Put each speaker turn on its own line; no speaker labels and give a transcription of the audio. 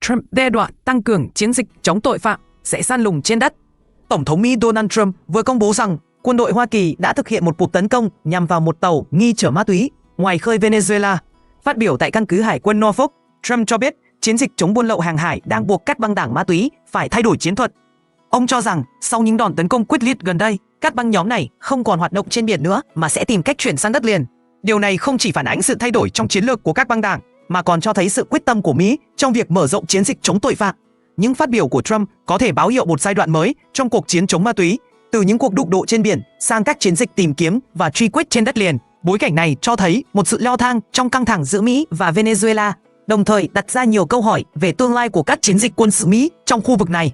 Trump đe dọa tăng cường chiến dịch chống tội phạm sẽ săn lùng trên đất. Tổng thống Mỹ Donald Trump vừa công bố rằng quân đội Hoa Kỳ đã thực hiện một cuộc tấn công nhằm vào một tàu nghi chở ma túy ngoài khơi Venezuela. Phát biểu tại căn cứ hải quân Norfolk, Trump cho biết chiến dịch chống buôn lậu hàng hải đang buộc các băng đảng ma túy phải thay đổi chiến thuật. Ông cho rằng sau những đòn tấn công quyết liệt gần đây, các băng nhóm này không còn hoạt động trên biển nữa mà sẽ tìm cách chuyển sang đất liền. Điều này không chỉ phản ánh sự thay đổi trong chiến lược của các băng đảng mà còn cho thấy sự quyết tâm của Mỹ trong việc mở rộng chiến dịch chống tội phạm. Những phát biểu của Trump có thể báo hiệu một giai đoạn mới trong cuộc chiến chống ma túy, từ những cuộc đụng độ trên biển sang các chiến dịch tìm kiếm và truy quét trên đất liền. Bối cảnh này cho thấy một sự leo thang trong căng thẳng giữa Mỹ và Venezuela, đồng thời đặt ra nhiều câu hỏi về tương lai của các chiến dịch quân sự Mỹ trong khu vực này.